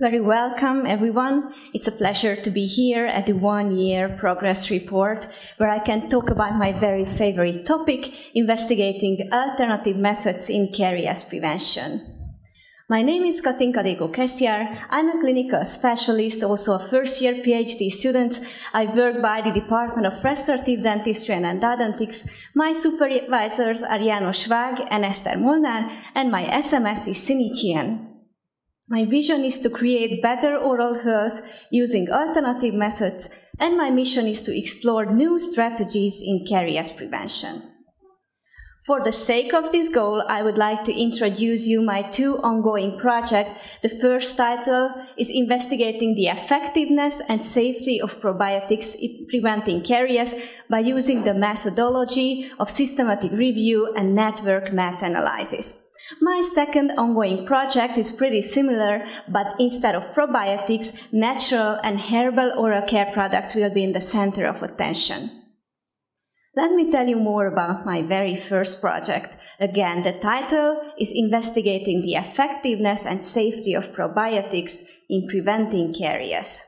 Very welcome, everyone. It's a pleasure to be here at the one-year progress report, where I can talk about my very favorite topic, investigating alternative methods in caries prevention. My name is Katinka Lékó-Kesjár. I'm a clinical specialist, also a first-year PhD student. I work by the Department of Restorative Dentistry and Endodontics. My supervisors are János Vág and Eszter Molnár, and my SMS is Sinitian. My vision is to create better oral health using alternative methods, and my mission is to explore new strategies in caries prevention. For the sake of this goal, I would like to introduce you my two ongoing projects. The first title is Investigating the Effectiveness and Safety of Probiotics in Preventing Caries by using the methodology of systematic review and network meta-analysis. My second ongoing project is pretty similar, but instead of probiotics, natural and herbal oral care products will be in the center of attention. Let me tell you more about my very first project. Again, the title is Investigating the Effectiveness and Safety of Probiotics in Preventing Caries.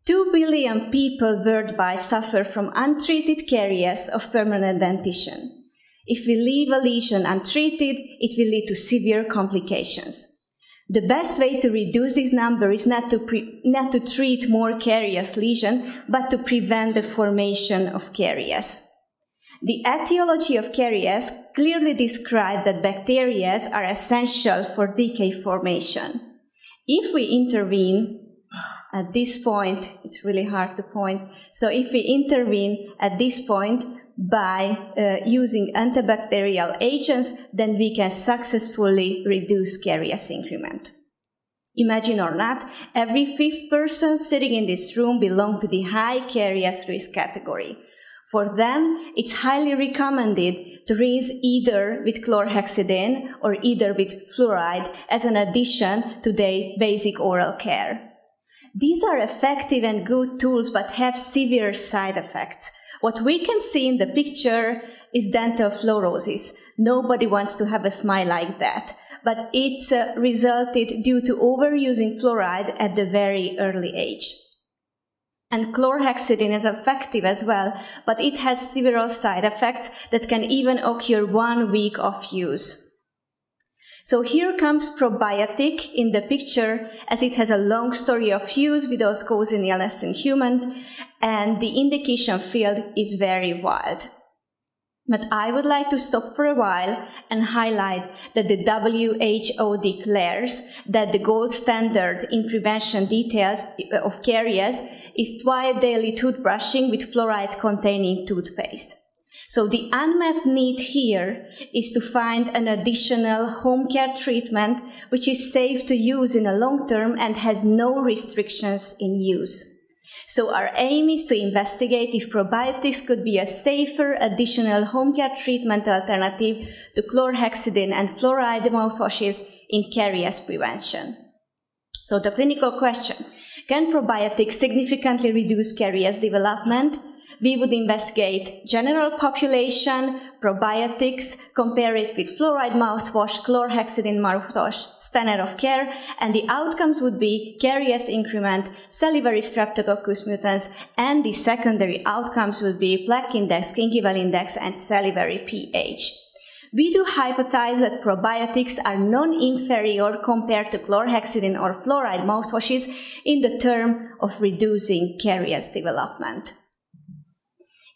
2 billion people worldwide suffer from untreated caries of permanent dentition. If we leave a lesion untreated, it will lead to severe complications. The best way to reduce this number is not to treat more carious lesions, but to prevent the formation of caries. The etiology of caries clearly describes that bacteria are essential for decay formation. If we intervene at this point, it's really hard to point, so if we intervene at this point, by using antibacterial agents, then we can successfully reduce caries increment. Imagine or not, every 5th person sitting in this room belongs to the high caries risk category. For them, it's highly recommended to rinse either with chlorhexidine or either with fluoride as an addition to their basic oral care. These are effective and good tools, but have severe side effects. What we can see in the picture is dental fluorosis. Nobody wants to have a smile like that, but it's resulted due to overusing fluoride at the very early age. And chlorhexidine is effective as well, but it has several side effects that can even occur 1 week of use. So here comes probiotic in the picture, as it has a long story of use without causing illness in humans, and the indication field is very wide. But I would like to stop for a while and highlight that the WHO declares that the gold standard in prevention details of caries is twice daily toothbrushing with fluoride-containing toothpaste. So the unmet need here is to find an additional home care treatment which is safe to use in the long term and has no restrictions in use. So our aim is to investigate if probiotics could be a safer additional home care treatment alternative to chlorhexidine and fluoride mouthwashes in caries prevention. So the clinical question, can probiotics significantly reduce caries development? We would investigate general population, probiotics, compare it with fluoride mouthwash, chlorhexidine mouthwash, standard of care, and the outcomes would be caries increment, salivary streptococcus mutans, and the secondary outcomes would be plaque index, gingival index, and salivary pH. We do hypothesize that probiotics are non-inferior compared to chlorhexidine or fluoride mouthwashes in the term of reducing caries development.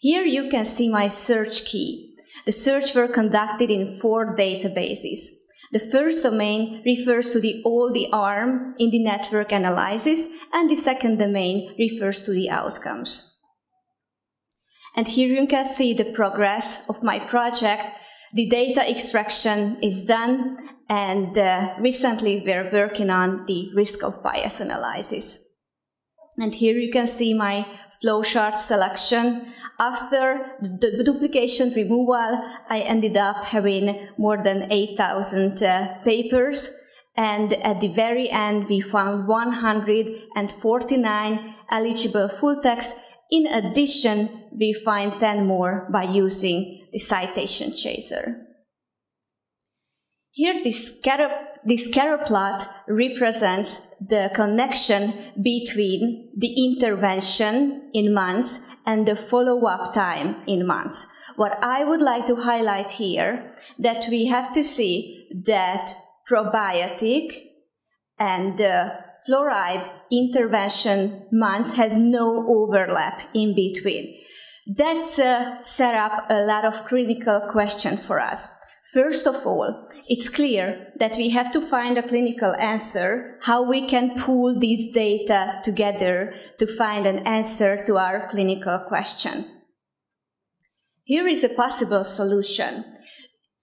Here you can see my search key. The search were conducted in 4 databases. The first domain refers to all the arm in the network analysis, and the second domain refers to the outcomes. And here you can see the progress of my project. The data extraction is done, and recently we're working on the risk of bias analysis. And here you can see my flowchart selection. After the duplication removal, I ended up having more than 8,000 papers. And at the very end, we found 149 eligible full text. In addition, we find 10 more by using the citation chaser. Here, the this scatter plot represents the connection between the intervention in months and the follow-up time in months. What I would like to highlight here, that we have to see that probiotic and fluoride intervention months has no overlap in between. That's set up a lot of critical questions for us. First of all, it's clear that we have to find a clinical answer, how we can pool these data together to find an answer to our clinical question. Here is a possible solution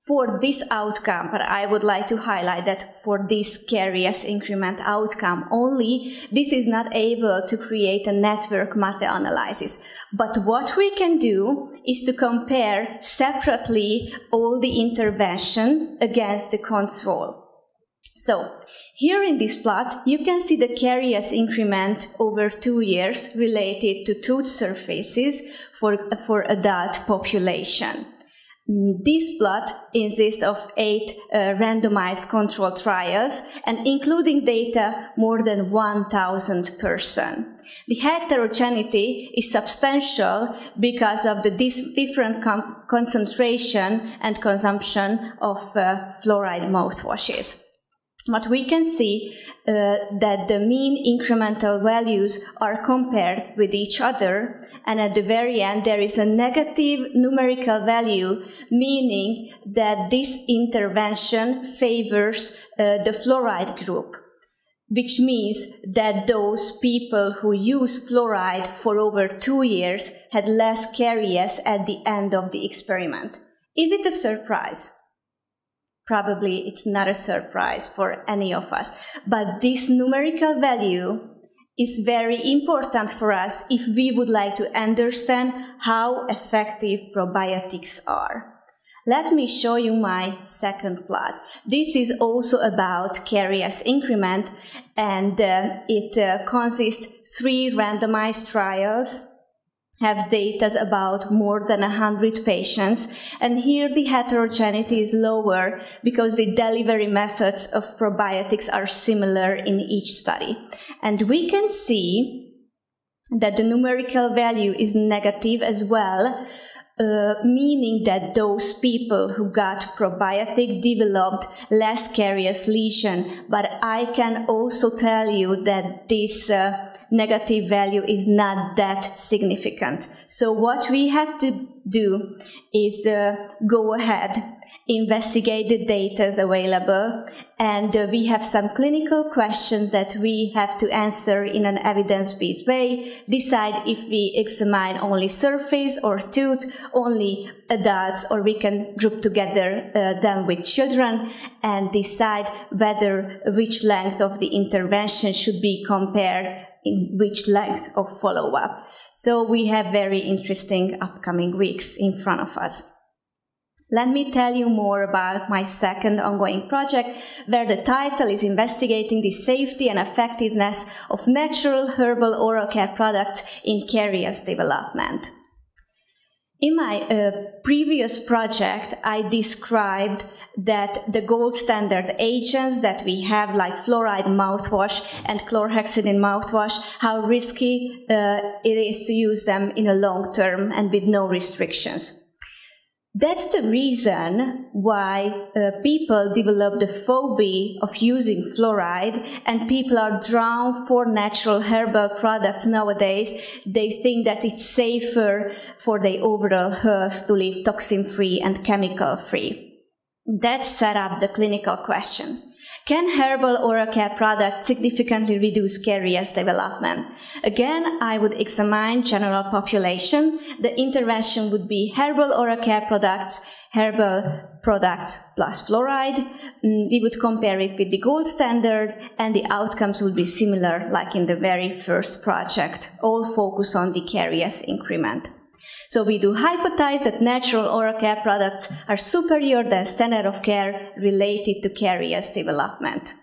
for this outcome, but I would like to highlight that for this caries increment outcome only, this is not able to create a network meta-analysis. But what we can do is to compare separately all the intervention against the control. So, here in this plot, you can see the caries increment over 2 years related to tooth surfaces for adult population. This plot consists of 8 randomized control trials and including data more than 1,000 persons. The heterogeneity is substantial because of the different concentration and consumption of fluoride mouthwashes. But we can see that the mean incremental values are compared with each other, and at the very end there is a negative numerical value, meaning that this intervention favors the fluoride group, which means that those people who use fluoride for over 2 years had less caries at the end of the experiment. Is it a surprise? Probably it's not a surprise for any of us, but this numerical value is very important for us if we would like to understand how effective probiotics are. Let me show you my second plot. This is also about caries increment, and it consists 3 randomized trials, have data about more than 100 patients, and here the heterogeneity is lower because the delivery methods of probiotics are similar in each study. And we can see that the numerical value is negative as well, meaning that those people who got probiotic developed less caries lesion. But I can also tell you that this negative value is not that significant. So what we have to do is go ahead, investigate the data available, and we have some clinical questions that we have to answer in an evidence-based way, decide if we examine only surface or tooth, only adults, or we can group together them with children, and decide whether which length of the intervention should be compared in which length of follow-up. So we have very interesting upcoming weeks in front of us. Let me tell you more about my second ongoing project, where the title is investigating the safety and effectiveness of natural herbal oral care products in caries development. In my previous project, I described that the gold standard agents that we have, like fluoride mouthwash and chlorhexidine mouthwash, how risky it is to use them in a long term and with no restrictions. That's the reason why people develop the phobia of using fluoride, and people are drawn for natural herbal products nowadays. They think that it's safer for their overall health to live toxin-free and chemical-free. That set up the clinical question. Can herbal oral care products significantly reduce caries development? Again, I would examine general population. The intervention would be herbal oral care products, herbal products plus fluoride. We would compare it with the gold standard, and the outcomes would be similar like in the very first project, all focus on the caries increment. So we do hypothesize that natural oral care products are superior than standard of care related to caries development.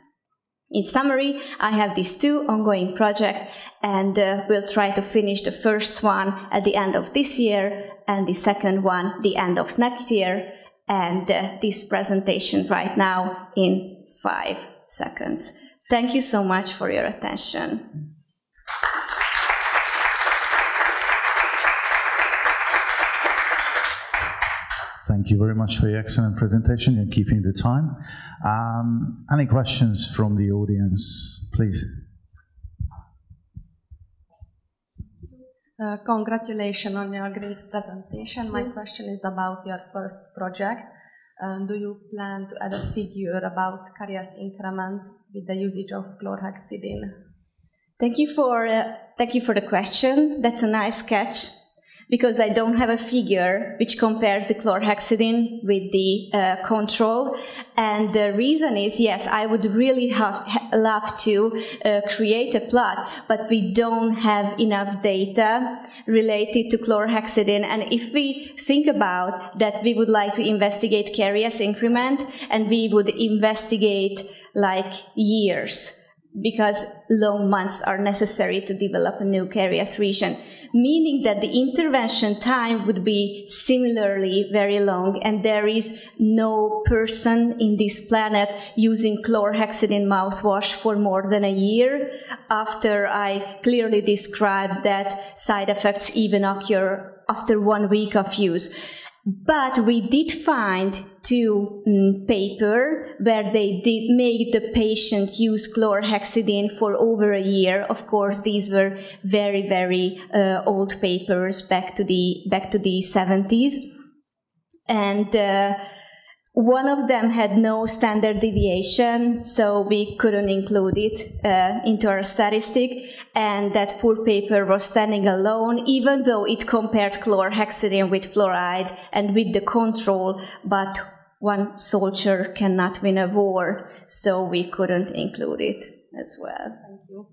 In summary, I have these 2 ongoing projects, and we'll try to finish the first one at the end of this year and the second one the end of next year. end this presentation right now in 5 seconds. Thank you so much for your attention. Thank you very much for your excellent presentation and keeping the time. Any questions from the audience, please? Congratulations on your great presentation. My question is about your first project. Do you plan to add a figure about caries increment with the usage of chlorhexidine? Thank you for the question. That's a nice catch, because I don't have a figure which compares the chlorhexidine with the control. And the reason is, yes, I would really love to create a plot, but we don't have enough data related to chlorhexidine. And if we think about that, we would like to investigate caries increment, and we would investigate like years, because long months are necessary to develop a new caries region, meaning that the intervention time would be similarly very long, and there is no person in this planet using chlorhexidine mouthwash for more than a year after I clearly described that side effects even occur after 1 week of use. But we did find 2 papers where they did make the patient use chlorhexidine for over a year. Of course, these were very, very old papers back to the 70s. And one of them had no standard deviation, so we couldn't include it into our statistic. And that poor paper was standing alone, even though it compared chlorhexidine with fluoride and with the control, but one soldier cannot win a war, so we couldn't include it as well. Thank you.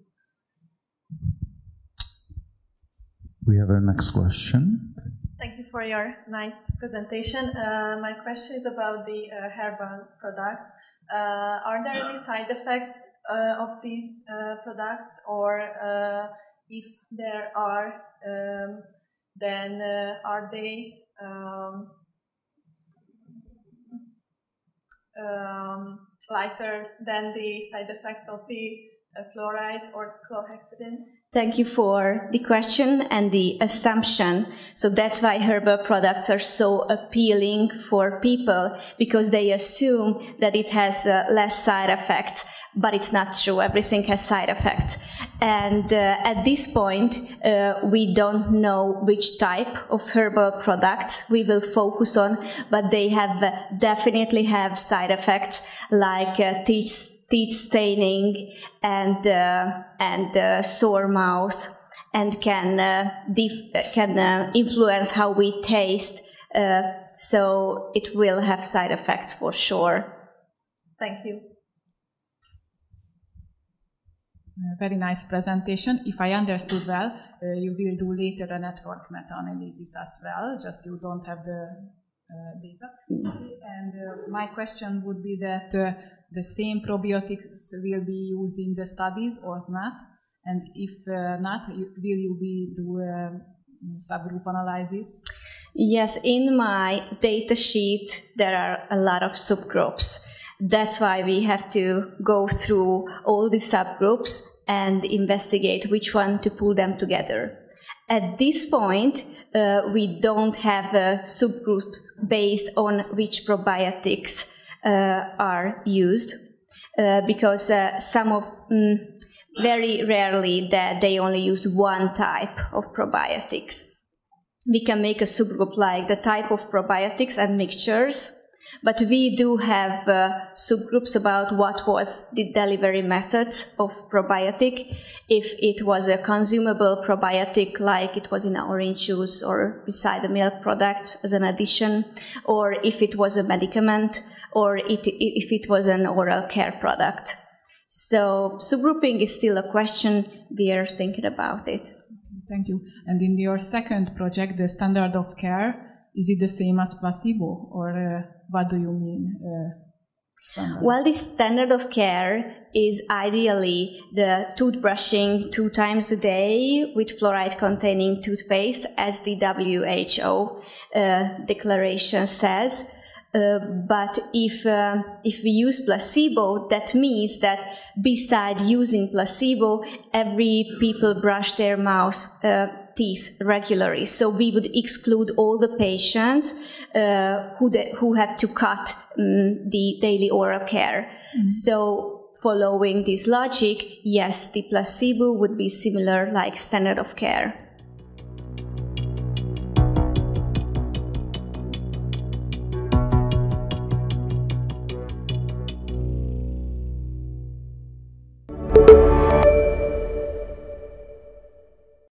We have our next question. Thank you for your nice presentation. My question is about the herbal products. Are there any side effects of these products, or if there are, then are they lighter than the side effects of the fluoride or chlorhexidine? Thank you for the question and the assumption. So that's why herbal products are so appealing for people, because they assume that it has less side effects, but it's not true. Everything has side effects. And at this point, we don't know which type of herbal products we will focus on, but they have definitely have side effects like teeth staining and sore mouth, and can influence how we taste. So it will have side effects for sure. Thank you. Very nice presentation. If I understood well, you will do later a network meta-analysis as well, just you don't have the data. And my question would be that the same probiotics will be used in the studies or not? And if not, will you do subgroup analysis? Yes, in my data sheet there are a lot of subgroups. That's why we have to go through all the subgroups and investigate which one to pull them together. At this point, we don't have a subgroup based on which probiotics are used, because some of very rarely that they only use one type of probiotics. We can make a subgroup like the type of probiotics and mixtures, but we do have subgroups about what was the delivery methods of probiotic. If it was a consumable probiotic, like it was in orange juice or beside a milk product as an addition, or if it was a medicament, or if it was an oral care product. So subgrouping is still a question. We are thinking about it. Thank you. And in your second project, the standard of care, is it the same as placebo, or what do you mean? Well, the standard of care is ideally the toothbrushing 2 times a day with fluoride-containing toothpaste, as the WHO declaration says. But if we use placebo, that means that beside using placebo, every people brush their teeth regularly. So we would exclude all the patients who have to cut the daily oral care. Mm-hmm. So following this logic, yes, the placebo would be similar like standard of care.